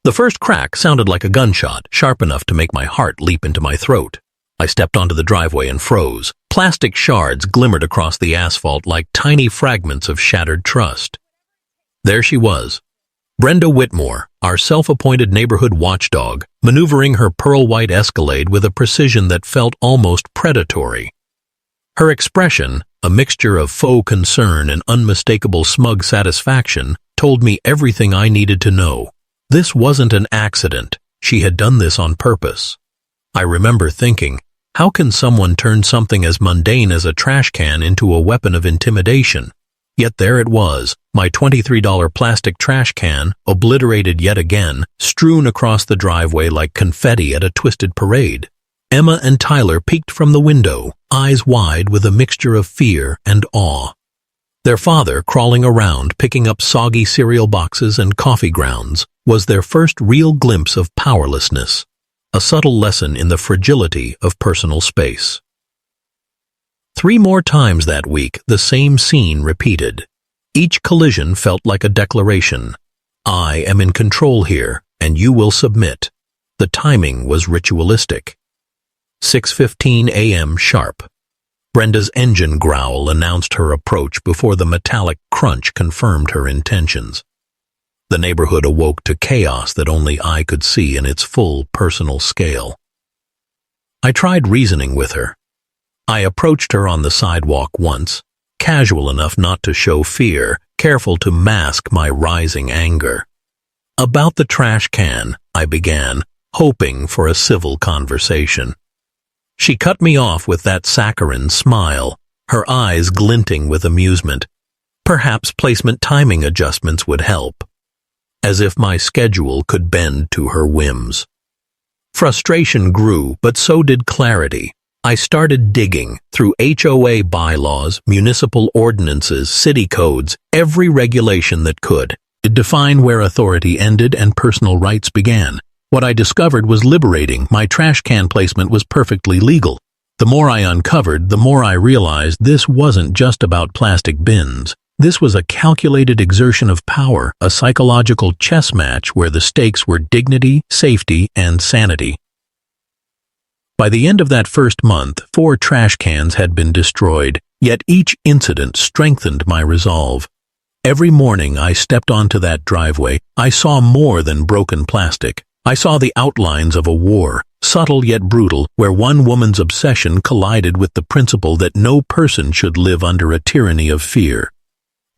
The first crack sounded like a gunshot, sharp enough to make my heart leap into my throat. I stepped onto the driveway and froze. Plastic shards glimmered across the asphalt like tiny fragments of shattered trust. There she was, Brenda Whitmore, our self-appointed neighborhood watchdog, maneuvering her pearl-white Escalade with a precision that felt almost predatory. Her expression, a mixture of faux concern and unmistakable smug satisfaction, told me everything I needed to know. This wasn't an accident. She had done this on purpose. I remember thinking, how can someone turn something as mundane as a trash can into a weapon of intimidation? Yet there it was, my $23 plastic trash can, obliterated yet again, strewn across the driveway like confetti at a twisted parade. Emma and Tyler peeked from the window, eyes wide with a mixture of fear and awe. Their father, crawling around, picking up soggy cereal boxes and coffee grounds, was their first real glimpse of powerlessness, a subtle lesson in the fragility of personal space. 3 more times that week, the same scene repeated. Each collision felt like a declaration. I am in control here, and you will submit. The timing was ritualistic. 6:15 a.m. sharp. Brenda's engine growl announced her approach before the metallic crunch confirmed her intentions. The neighborhood awoke to chaos that only I could see in its full personal scale. I tried reasoning with her. I approached her on the sidewalk once, casual enough not to show fear, careful to mask my rising anger. About the trash can, I began, hoping for a civil conversation. She cut me off with that saccharine smile, her eyes glinting with amusement. Perhaps placement timing adjustments would help. As if my schedule could bend to her whims. Frustration grew, but so did clarity. I started digging through HOA bylaws, municipal ordinances, city codes, every regulation that could. It defined where authority ended and personal rights began. What I discovered was liberating. My trash can placement was perfectly legal. The more I uncovered, the more I realized this wasn't just about plastic bins. This was a calculated exertion of power, a psychological chess match where the stakes were dignity, safety, and sanity. By the end of that first month, 4 trash cans had been destroyed, yet each incident strengthened my resolve. Every morning I stepped onto that driveway, I saw more than broken plastic. I saw the outlines of a war, subtle yet brutal, where one woman's obsession collided with the principle that no person should live under a tyranny of fear.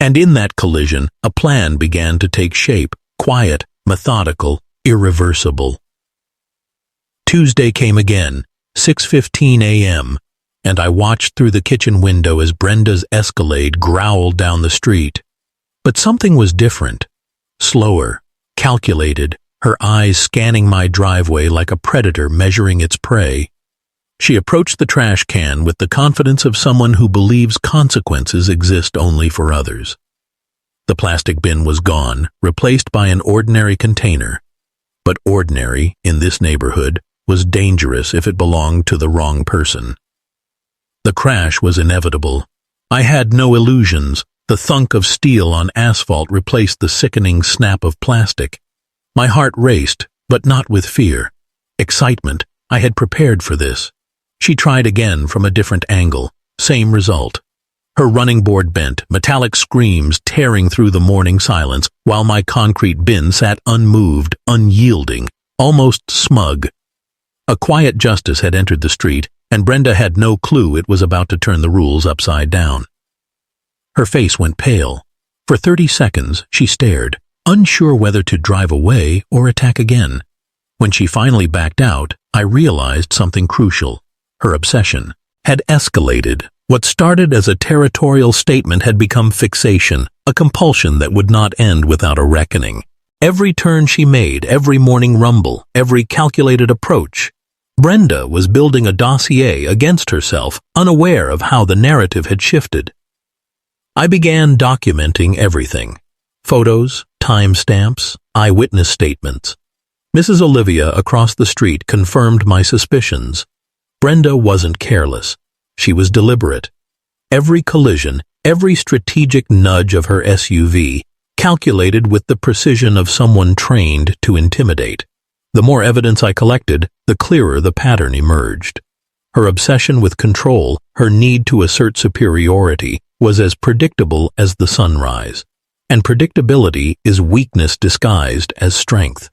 And in that collision, a plan began to take shape, quiet, methodical, irreversible. Tuesday came again, 6:15 a.m., and I watched through the kitchen window as Brenda's Escalade growled down the street. But something was different. Slower, calculated, her eyes scanning my driveway like a predator measuring its prey. She approached the trash can with the confidence of someone who believes consequences exist only for others. The plastic bin was gone, replaced by an ordinary container. But ordinary, in this neighborhood, was dangerous if it belonged to the wrong person. The crash was inevitable. I had no illusions. The thunk of steel on asphalt replaced the sickening snap of plastic. My heart raced, but not with fear. Excitement. I had prepared for this. She tried again from a different angle. Same result. Her running board bent, metallic screams tearing through the morning silence, while my concrete bin sat unmoved, unyielding, almost smug. A quiet justice had entered the street, and Brenda had no clue it was about to turn the rules upside down. Her face went pale. For 30 seconds, she stared, unsure whether to drive away or attack again. When she finally backed out, I realized something crucial. Her obsession had escalated. What started as a territorial statement had become fixation, a compulsion that would not end without a reckoning. Every turn she made, every morning rumble, every calculated approach, Brenda was building a dossier against herself, unaware of how the narrative had shifted. I began documenting everything. Photos, timestamps, eyewitness statements. Mrs. Olivia across the street confirmed my suspicions. Brenda wasn't careless. She was deliberate. Every collision, every strategic nudge of her SUV, calculated with the precision of someone trained to intimidate. The more evidence I collected, the clearer the pattern emerged. Her obsession with control, her need to assert superiority, was as predictable as the sunrise. And predictability is weakness disguised as strength.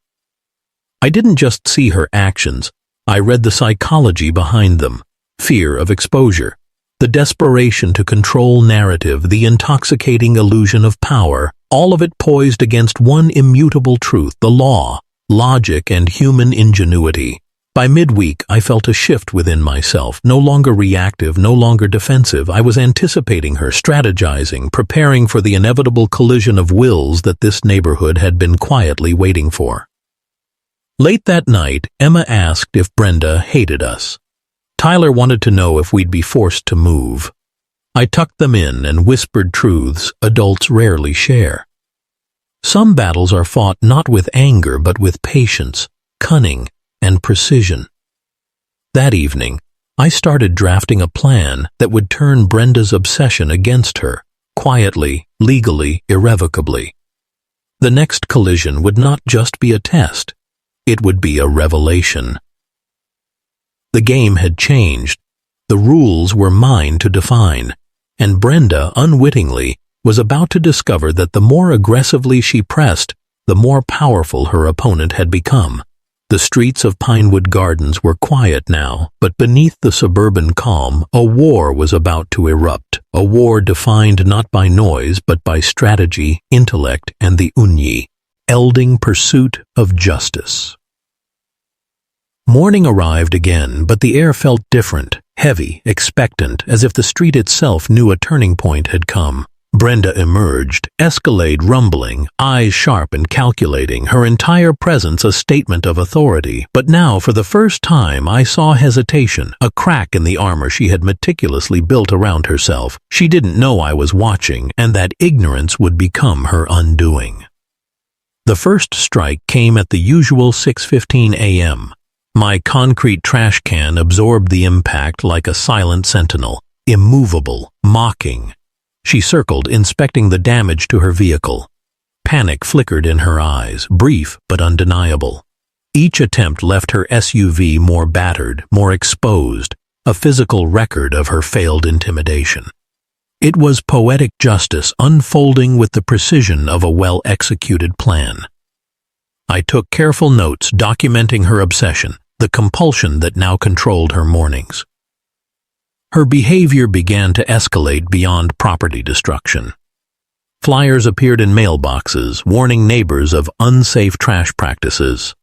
I didn't just see her actions, I read the psychology behind them. Fear of exposure, the desperation to control narrative, the intoxicating illusion of power, all of it poised against one immutable truth, the law, logic, and human ingenuity. By midweek, I felt a shift within myself, no longer reactive, no longer defensive. I was anticipating her, strategizing, preparing for the inevitable collision of wills that this neighborhood had been quietly waiting for. Late that night, Emma asked if Brenda hated us. Tyler wanted to know if we'd be forced to move. I tucked them in and whispered truths adults rarely share. Some battles are fought not with anger but with patience, cunning, and precision. That evening, I started drafting a plan that would turn Brenda's obsession against her, quietly, legally, irrevocably. The next collision would not just be a test, it would be a revelation. The game had changed. The rules were mine to define, and Brenda, unwittingly, was about to discover that the more aggressively she pressed, the more powerful her opponent had become. The streets of Pinewood Gardens were quiet now, but beneath the suburban calm, a war was about to erupt, a war defined not by noise but by strategy, intellect, and the unyielding pursuit of justice. Morning arrived again, but the air felt different, heavy, expectant, as if the street itself knew a turning point had come. Brenda emerged, Escalade rumbling, eyes sharp and calculating, her entire presence a statement of authority. But now, for the first time, I saw hesitation, a crack in the armor she had meticulously built around herself. She didn't know I was watching, and that ignorance would become her undoing. The first strike came at the usual 6:15 a.m. My concrete trash can absorbed the impact like a silent sentinel, immovable, mocking. She circled, inspecting the damage to her vehicle. Panic flickered in her eyes, brief but undeniable. Each attempt left her SUV more battered, more exposed, a physical record of her failed intimidation. It was poetic justice unfolding with the precision of a well-executed plan. I took careful notes documenting her obsession, the compulsion that now controlled her mornings. Her behavior began to escalate beyond property destruction. Flyers appeared in mailboxes, warning neighbors of unsafe trash practices.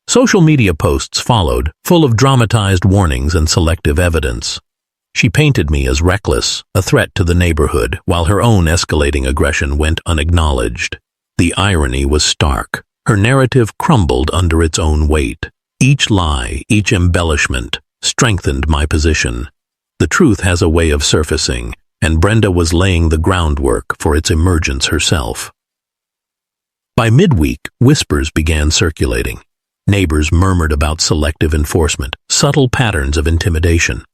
Social media posts followed, full of dramatized warnings and selective evidence. She painted me as reckless, a threat to the neighborhood, while her own escalating aggression went unacknowledged. The irony was stark. Her narrative crumbled under its own weight. Each lie, each embellishment, strengthened my position. The truth has a way of surfacing, and Brenda was laying the groundwork for its emergence herself. By midweek, whispers began circulating. Neighbors murmured about selective enforcement, subtle patterns of intimidation.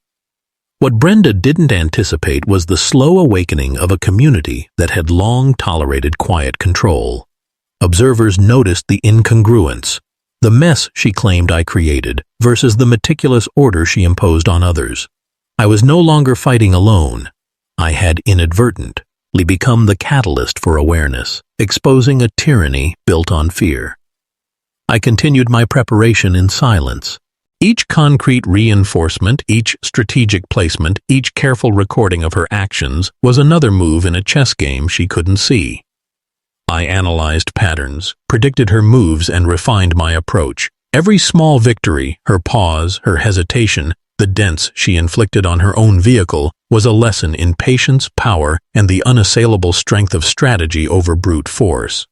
What Brenda didn't anticipate was the slow awakening of a community that had long tolerated quiet control. Observers noticed the incongruence, the mess she claimed I created versus the meticulous order she imposed on others. I was no longer fighting alone. I had inadvertently become the catalyst for awareness, exposing a tyranny built on fear. I continued my preparation in silence. Each concrete reinforcement, each strategic placement, each careful recording of her actions was another move in a chess game she couldn't see. I analyzed patterns, predicted her moves, and refined my approach. Every small victory, her pause, her hesitation, the dents she inflicted on her own vehicle, was a lesson in patience, power, and the unassailable strength of strategy over brute force.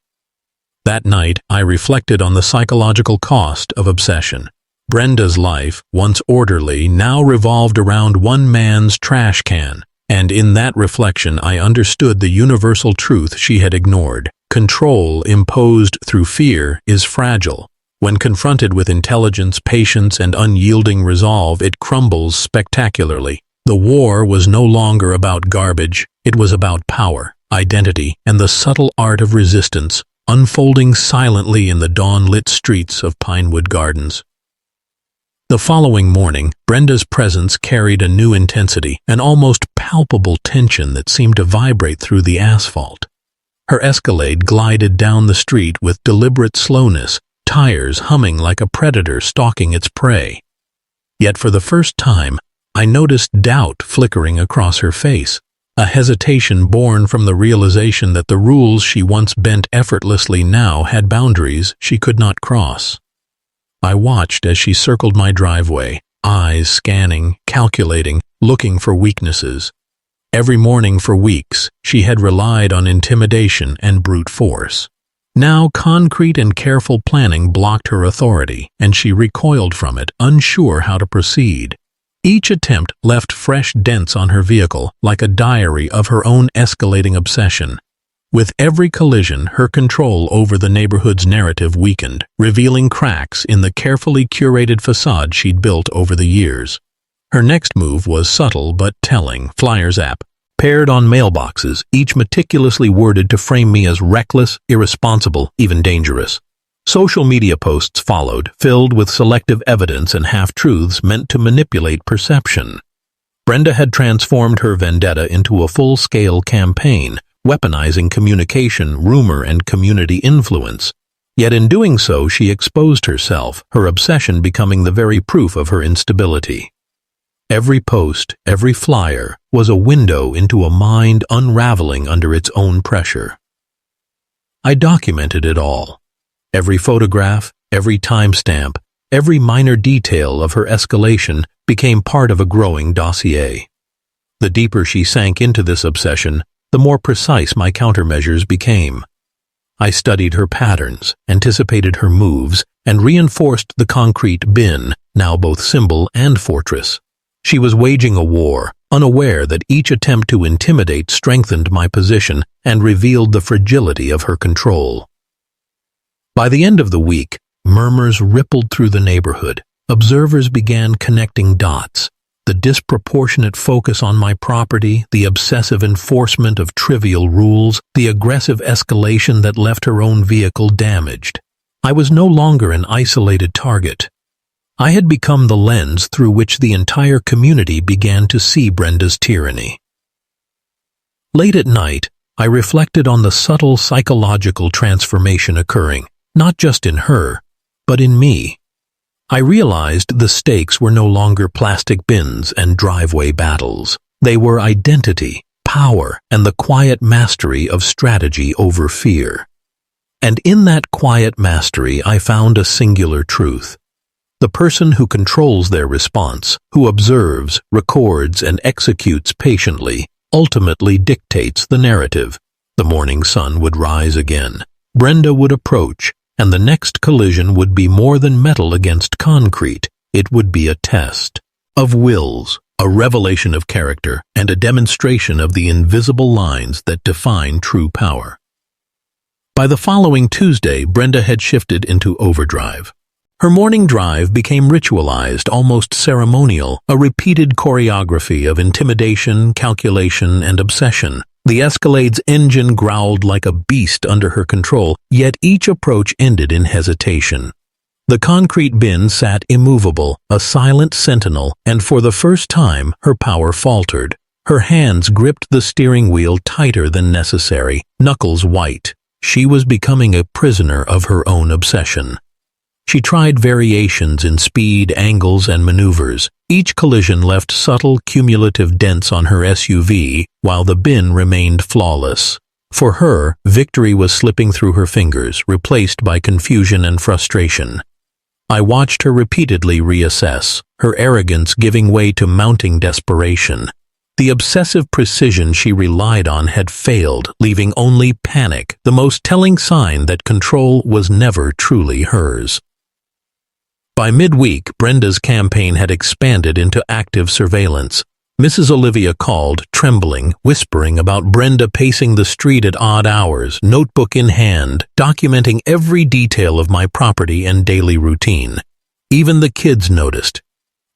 That night, I reflected on the psychological cost of obsession. Brenda's life, once orderly, now revolved around one man's trash can, and in that reflection I understood the universal truth she had ignored. Control imposed through fear is fragile. When confronted with intelligence, patience, and unyielding resolve, it crumbles spectacularly. The war was no longer about garbage, it was about power. identity, and the subtle art of resistance, unfolding silently in the dawn-lit streets of Pinewood Gardens. The following morning, Brenda's presence carried a new intensity, an almost palpable tension that seemed to vibrate through the asphalt. Her Escalade glided down the street with deliberate slowness, tires humming like a predator stalking its prey. Yet for the first time, I noticed doubt flickering across her face, a hesitation born from the realization that the rules she once bent effortlessly now had boundaries she could not cross. I watched as she circled my driveway, eyes scanning, calculating, looking for weaknesses. Every morning for weeks, she had relied on intimidation and brute force. Now concrete and careful planning blocked her authority, and she recoiled from it, unsure how to proceed. Each attempt left fresh dents on her vehicle, like a diary of her own escalating obsession. With every collision, her control over the neighborhood's narrative weakened, revealing cracks in the carefully curated facade she'd built over the years. Her next move was subtle but telling. Flyers app, paired on mailboxes, each meticulously worded to frame me as reckless, irresponsible, even dangerous. Social media posts followed, filled with selective evidence and half-truths meant to manipulate perception. Brenda had transformed her vendetta into a full-scale campaign, weaponizing communication, rumor, and community influence. Yet in doing so, she exposed herself, her obsession becoming the very proof of her instability. Every post, every flyer, was a window into a mind unraveling under its own pressure. I documented it all. Every photograph, every timestamp, every minor detail of her escalation became part of a growing dossier. The deeper she sank into this obsession, the more precise my countermeasures became. I studied her patterns, anticipated her moves, and reinforced the concrete bin, now both symbol and fortress. She was waging a war, unaware that each attempt to intimidate strengthened my position and revealed the fragility of her control. By the end of the week, murmurs rippled through the neighborhood. Observers began connecting dots. The disproportionate focus on my property, the obsessive enforcement of trivial rules, the aggressive escalation that left her own vehicle damaged. I was no longer an isolated target. I had become the lens through which the entire community began to see Brenda's tyranny. Late at night, I reflected on the subtle psychological transformation occurring, not just in her, but in me. I realized the stakes were no longer plastic bins and driveway battles. They were identity, power, and the quiet mastery of strategy over fear. And in that quiet mastery, I found a singular truth. The person who controls their response, who observes, records, and executes patiently, ultimately dictates the narrative. The morning sun would rise again. Brenda would approach, and the next collision would be more than metal against concrete. It would be a test of wills, a revelation of character, and a demonstration of the invisible lines that define true power. By the following Tuesday, Brenda had shifted into overdrive. Her morning drive became ritualized, almost ceremonial, a repeated choreography of intimidation, calculation, and obsession. The Escalade's engine growled like a beast under her control, yet each approach ended in hesitation. The concrete bin sat immovable, a silent sentinel, and for the first time her power faltered. Her hands gripped the steering wheel tighter than necessary, knuckles white. She was becoming a prisoner of her own obsession. She tried variations in speed, angles, and maneuvers. Each collision left subtle, cumulative dents on her SUV, while the bin remained flawless. For her, victory was slipping through her fingers, replaced by confusion and frustration. I watched her repeatedly reassess, her arrogance giving way to mounting desperation. The obsessive precision she relied on had failed, leaving only panic, the most telling sign that control was never truly hers. By midweek, Brenda's campaign had expanded into active surveillance. Mrs. Olivia called, trembling, whispering about Brenda pacing the street at odd hours, notebook in hand, documenting every detail of my property and daily routine. Even the kids noticed.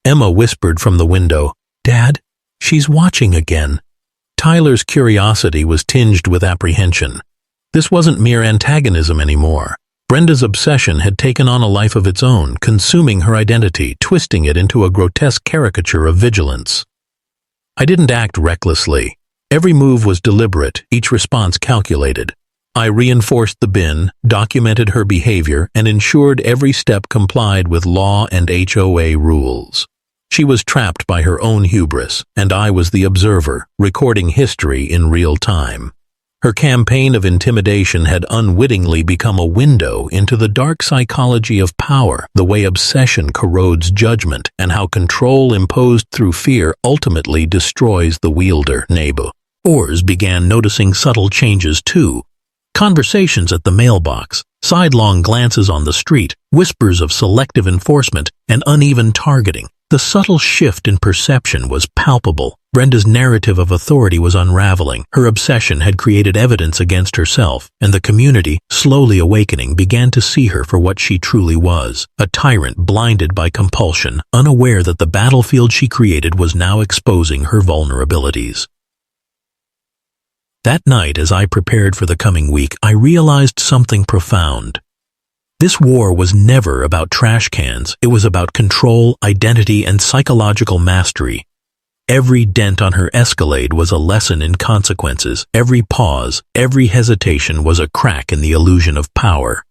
Emma whispered from the window, "Dad, she's watching again." Tyler's curiosity was tinged with apprehension. This wasn't mere antagonism anymore. Brenda's obsession had taken on a life of its own, consuming her identity, twisting it into a grotesque caricature of vigilance. I didn't act recklessly. Every move was deliberate, each response calculated. I reinforced the bin, documented her behavior, and ensured every step complied with law and HOA rules. She was trapped by her own hubris, and I was the observer, recording history in real time. Her campaign of intimidation had unwittingly become a window into the dark psychology of power, the way obsession corrodes judgment, and how control imposed through fear ultimately destroys the wielder. Neighbors began noticing subtle changes too. Conversations at the mailbox, sidelong glances on the street, whispers of selective enforcement, and uneven targeting. The subtle shift in perception was palpable. Brenda's narrative of authority was unraveling. Her obsession had created evidence against herself, and the community, slowly awakening, began to see her for what she truly was, a tyrant blinded by compulsion, unaware that the battlefield she created was now exposing her vulnerabilities. That night, as I prepared for the coming week, I realized something profound. This war was never about trash cans. It was about control, identity, and psychological mastery. Every dent on her Escalade was a lesson in consequences. Every pause, every hesitation was a crack in the illusion of power.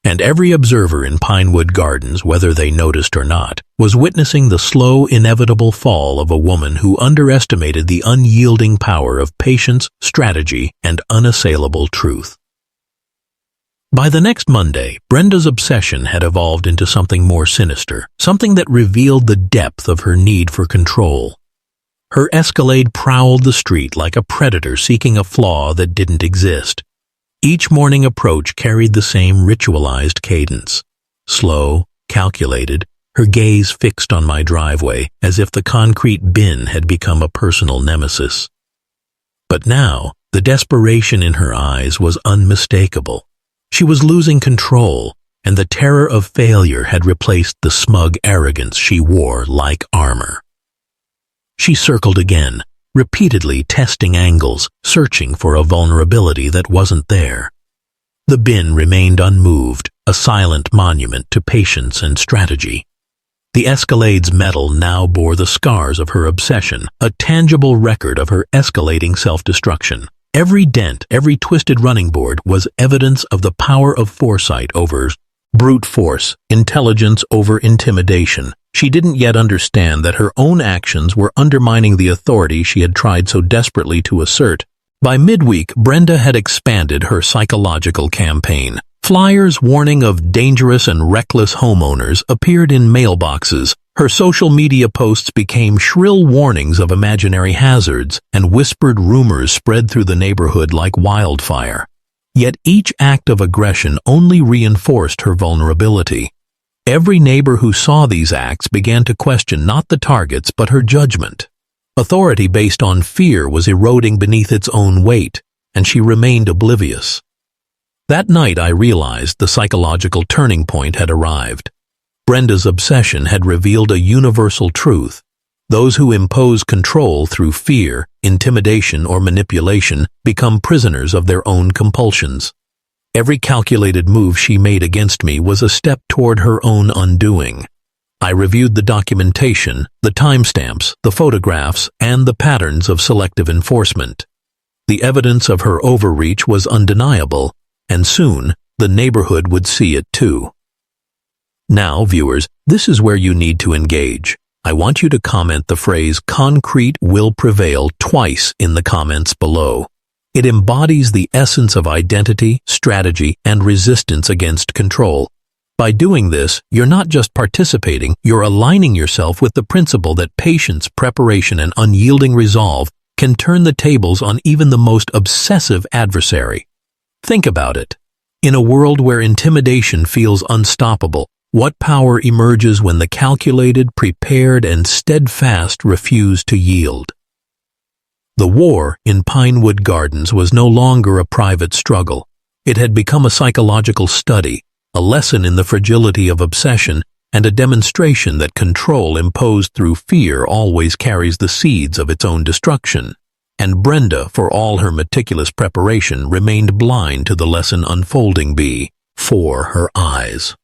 And every observer in Pinewood Gardens, whether they noticed or not, was witnessing the slow, inevitable fall of a woman who underestimated the unyielding power of patience, strategy, and unassailable truth. By the next Monday, Brenda's obsession had evolved into something more sinister, something that revealed the depth of her need for control. Her Escalade prowled the street like a predator seeking a flaw that didn't exist. Each morning approach carried the same ritualized cadence. Slow, calculated, her gaze fixed on my driveway as if the concrete bin had become a personal nemesis. But now, the desperation in her eyes was unmistakable. She was losing control, and the terror of failure had replaced the smug arrogance she wore like armor. She circled again, repeatedly testing angles, searching for a vulnerability that wasn't there. The bin remained unmoved, a silent monument to patience and strategy. The Escalade's metal now bore the scars of her obsession, a tangible record of her escalating self-destruction. Every dent, every twisted running board was evidence of the power of foresight over brute force, intelligence over intimidation. She didn't yet understand that her own actions were undermining the authority she had tried so desperately to assert. By midweek, Brenda had expanded her psychological campaign. Flyers warning of dangerous and reckless homeowners appeared in mailboxes. Her social media posts became shrill warnings of imaginary hazards, and whispered rumors spread through the neighborhood like wildfire. Yet each act of aggression only reinforced her vulnerability. Every neighbor who saw these acts began to question not the targets but her judgment. Authority based on fear was eroding beneath its own weight, and she remained oblivious. That night I realized the psychological turning point had arrived. Brenda's obsession had revealed a universal truth. Those who impose control through fear, intimidation, or manipulation become prisoners of their own compulsions. Every calculated move she made against me was a step toward her own undoing. I reviewed the documentation, the timestamps, the photographs, and the patterns of selective enforcement. The evidence of her overreach was undeniable, and soon the neighborhood would see it too. Now, viewers, this is where you need to engage. I want you to comment the phrase "concrete will prevail" twice in the comments below. It embodies the essence of identity, strategy, and resistance against control. By doing this, you're not just participating, you're aligning yourself with the principle that patience, preparation, and unyielding resolve can turn the tables on even the most obsessive adversary. Think about it. In a world where intimidation feels unstoppable, what power emerges when the calculated, prepared, and steadfast refuse to yield? The war in Pinewood Gardens was no longer a private struggle. It had become a psychological study, a lesson in the fragility of obsession, and a demonstration that control imposed through fear always carries the seeds of its own destruction. and Brenda, for all her meticulous preparation, remained blind to the lesson unfolding before her eyes.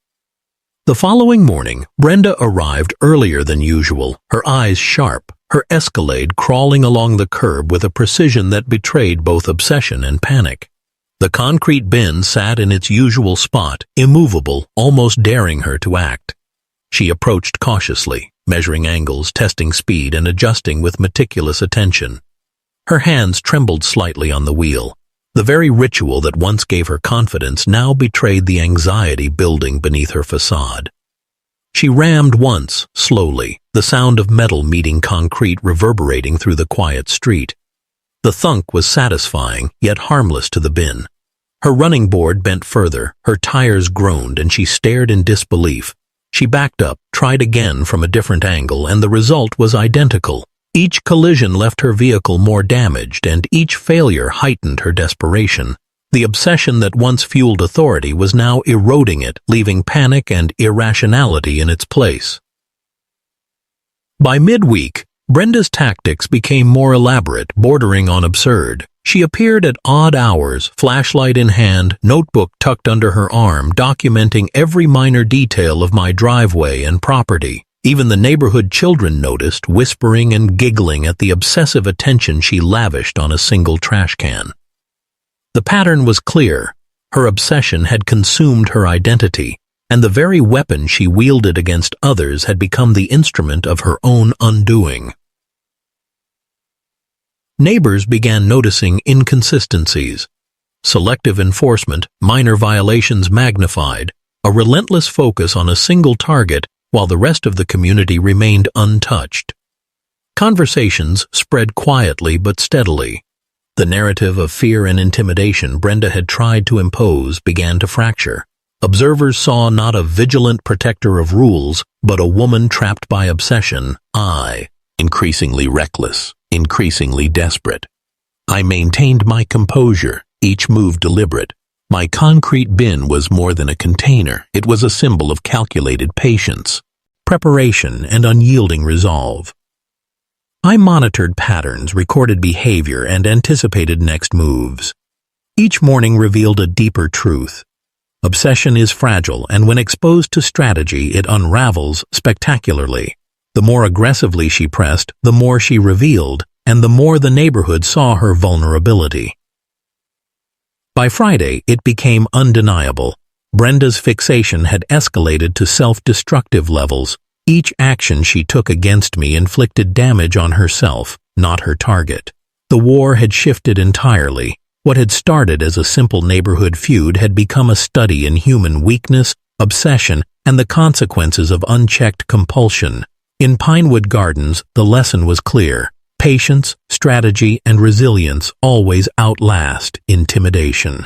The following morning, Brenda arrived earlier than usual, her eyes sharp, her escalade crawling along the curb with a precision that betrayed both obsession and panic. The concrete bin sat in its usual spot, immovable, almost daring her to act. She approached cautiously, measuring angles, testing speed, and adjusting with meticulous attention. Her hands trembled slightly on the wheel. The very ritual that once gave her confidence now betrayed the anxiety building beneath her facade. She rammed once, slowly, the sound of metal meeting concrete reverberating through the quiet street. The thunk was satisfying, yet harmless to the bin. Her running board bent further, her tires groaned, and she stared in disbelief. She backed up, tried again from a different angle, and the result was identical. Each collision left her vehicle more damaged, and each failure heightened her desperation. The obsession that once fueled authority was now eroding it, leaving panic and irrationality in its place. By midweek, Brenda's tactics became more elaborate, bordering on absurd. She appeared at odd hours, flashlight in hand, notebook tucked under her arm, documenting every minor detail of my driveway and property. Even the neighborhood children noticed, whispering and giggling at the obsessive attention she lavished on a single trash can. The pattern was clear. Her obsession had consumed her identity, and the very weapon she wielded against others had become the instrument of her own undoing. Neighbors began noticing inconsistencies. Selective enforcement, minor violations magnified, a relentless focus on a single target while the rest of the community remained untouched. Conversations spread quietly but steadily. The narrative of fear and intimidation Brenda had tried to impose began to fracture. Observers saw not a vigilant protector of rules, but a woman trapped by obsession, increasingly reckless, increasingly desperate. I maintained my composure, each move deliberate. My concrete bin was more than a container, it was a symbol of calculated patience, preparation, and unyielding resolve. I monitored patterns, recorded behavior, and anticipated next moves. Each morning revealed a deeper truth. Obsession is fragile, and when exposed to strategy, it unravels spectacularly. The more aggressively she pressed, the more she revealed, and the more the neighborhood saw her vulnerability. By Friday, it became undeniable. Brenda's fixation had escalated to self-destructive levels. Each action she took against me inflicted damage on herself, not her target. The war had shifted entirely. What had started as a simple neighborhood feud had become a study in human weakness, obsession, and the consequences of unchecked compulsion. In Pinewood Gardens, the lesson was clear. Patience, strategy, and resilience always outlast intimidation.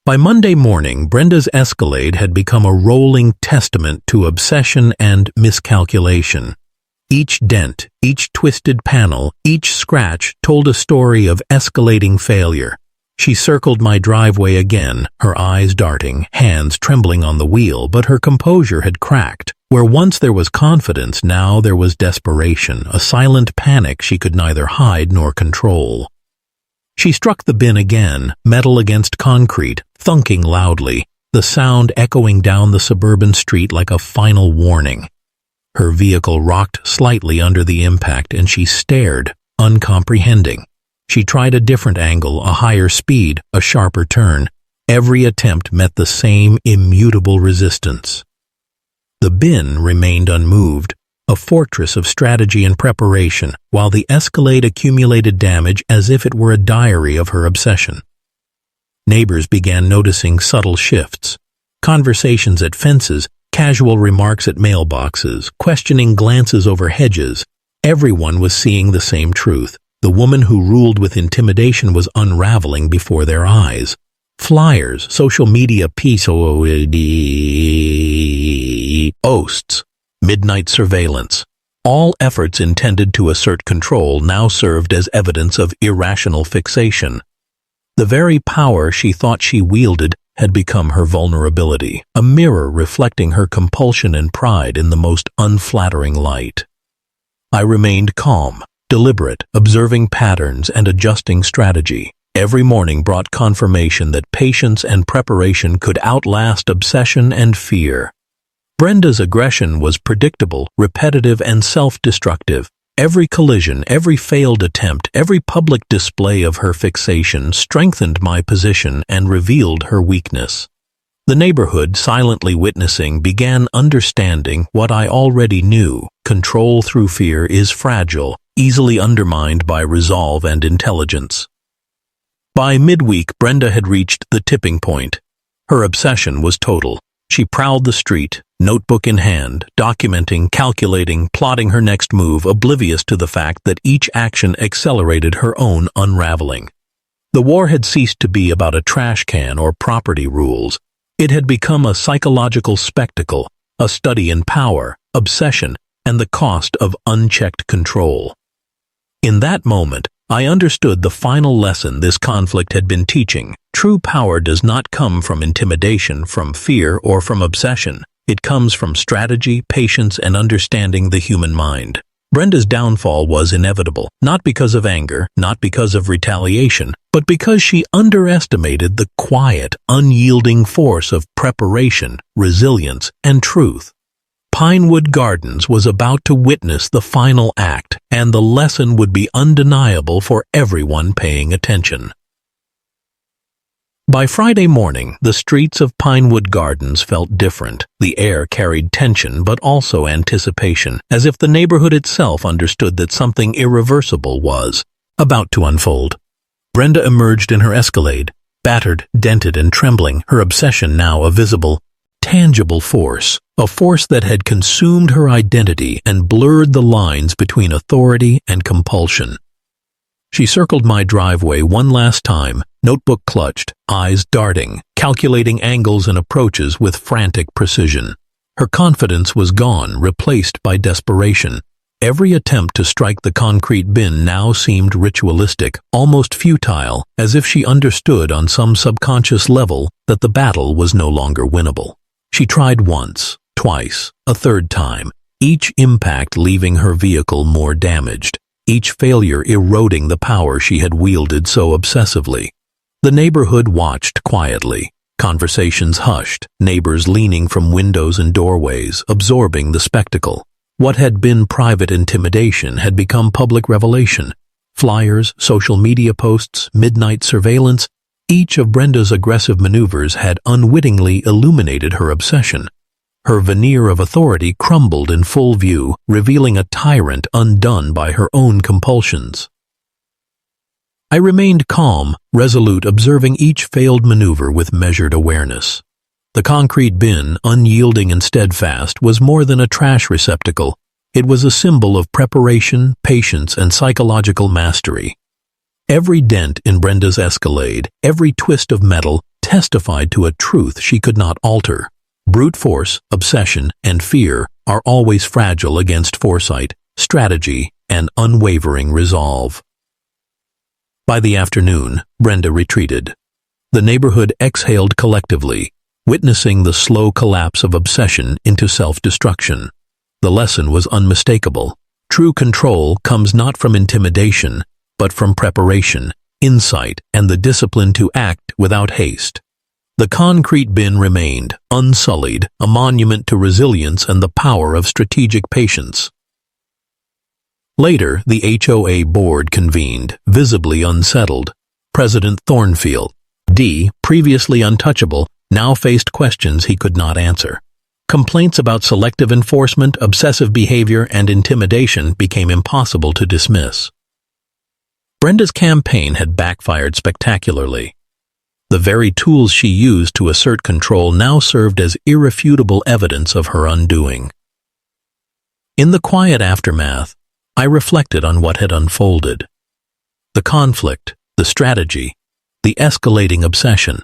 By Monday morning, Brenda's escalade had become a rolling testament to obsession and miscalculation. Each dent, each twisted panel, each scratch told a story of escalating failure. She circled my driveway again, her eyes darting, hands trembling on the wheel, but her composure had cracked. Where once there was confidence, now there was desperation, a silent panic she could neither hide nor control. She struck the bin again, metal against concrete, thunking loudly, the sound echoing down the suburban street like a final warning. Her vehicle rocked slightly under the impact, and she stared, uncomprehending. She tried a different angle, a higher speed, a sharper turn. Every attempt met the same immutable resistance. The bin remained unmoved, a fortress of strategy and preparation, while the escalade accumulated damage as if it were a diary of her obsession. Neighbors began noticing subtle shifts. Conversations at fences, casual remarks at mailboxes, questioning glances over hedges. Everyone was seeing the same truth. The woman who ruled with intimidation was unraveling before their eyes. Flyers, social media posts, midnight surveillance. All efforts intended to assert control now served as evidence of irrational fixation. The very power she thought she wielded had become her vulnerability, a mirror reflecting her compulsion and pride in the most unflattering light. I remained calm, deliberate, observing patterns and adjusting strategy. Every morning brought confirmation that patience and preparation could outlast obsession and fear. Brenda's aggression was predictable, repetitive, and self-destructive. Every collision, every failed attempt, every public display of her fixation strengthened my position and revealed her weakness. The neighborhood, silently witnessing, began understanding what I already knew. Control through fear is fragile, easily undermined by resolve and intelligence. By midweek, Brenda had reached the tipping point. Her obsession was total. She prowled the street, notebook in hand, documenting, calculating, plotting her next move, oblivious to the fact that each action accelerated her own unraveling. The war had ceased to be about a trash can or property rules. It had become a psychological spectacle, a study in power, obsession, and the cost of unchecked control. In that moment, I understood the final lesson this conflict had been teaching. True power does not come from intimidation, from fear, or from obsession. It comes from strategy, patience, and understanding the human mind. Brenda's downfall was inevitable, not because of anger, not because of retaliation, but because she underestimated the quiet, unyielding force of preparation, resilience, and truth. Pinewood Gardens was about to witness the final act, and the lesson would be undeniable for everyone paying attention. By Friday morning, the streets of Pinewood Gardens felt different. The air carried tension but also anticipation, as if the neighborhood itself understood that something irreversible was about to unfold. Brenda emerged in her Escalade, battered, dented, and trembling, her obsession now a visible, tangible force, a force that had consumed her identity and blurred the lines between authority and compulsion. She circled my driveway one last time, notebook clutched, eyes darting, calculating angles and approaches with frantic precision. Her confidence was gone, replaced by desperation. Every attempt to strike the concrete bin now seemed ritualistic, almost futile, as if she understood on some subconscious level that the battle was no longer winnable. She tried once, twice, a third time, each impact leaving her vehicle more damaged, each failure eroding the power she had wielded so obsessively. The neighborhood watched quietly, conversations hushed, neighbors leaning from windows and doorways, absorbing the spectacle. What had been private intimidation had become public revelation. Flyers, social media posts, midnight surveillance, each of Brenda's aggressive maneuvers had unwittingly illuminated her obsession. Her veneer of authority crumbled in full view, revealing a tyrant undone by her own compulsions. I remained calm, resolute, observing each failed maneuver with measured awareness. The concrete bin, unyielding and steadfast, was more than a trash receptacle. It was a symbol of preparation, patience, and psychological mastery. Every dent in Brenda's Escalade, every twist of metal, testified to a truth she could not alter. Brute force, obsession, and fear are always fragile against foresight, strategy, and unwavering resolve. By the afternoon, Brenda retreated. The neighborhood exhaled collectively, witnessing the slow collapse of obsession into self-destruction. The lesson was unmistakable. True control comes not from intimidation, but from preparation, insight, and the discipline to act without haste. The concrete bin remained, unsullied, a monument to resilience and the power of strategic patience. Later, the HOA board convened, visibly unsettled. President Thornfield, D., previously untouchable, now faced questions he could not answer. Complaints about selective enforcement, obsessive behavior, and intimidation became impossible to dismiss. Brenda's campaign had backfired spectacularly. The very tools she used to assert control now served as irrefutable evidence of her undoing. In the quiet aftermath, I reflected on what had unfolded. The conflict, the strategy, the escalating obsession.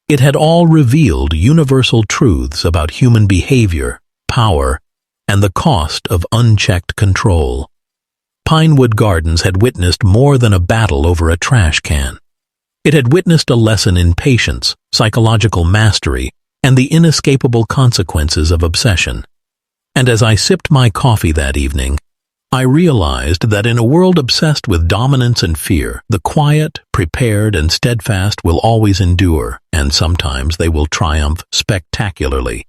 It had all revealed universal truths about human behavior, power, and the cost of unchecked control. Pinewood Gardens had witnessed more than a battle over a trash can. It had witnessed a lesson in patience, psychological mastery, and the inescapable consequences of obsession. And as I sipped my coffee that evening, I realized that in a world obsessed with dominance and fear, the quiet, prepared, and steadfast will always endure, and sometimes they will triumph spectacularly.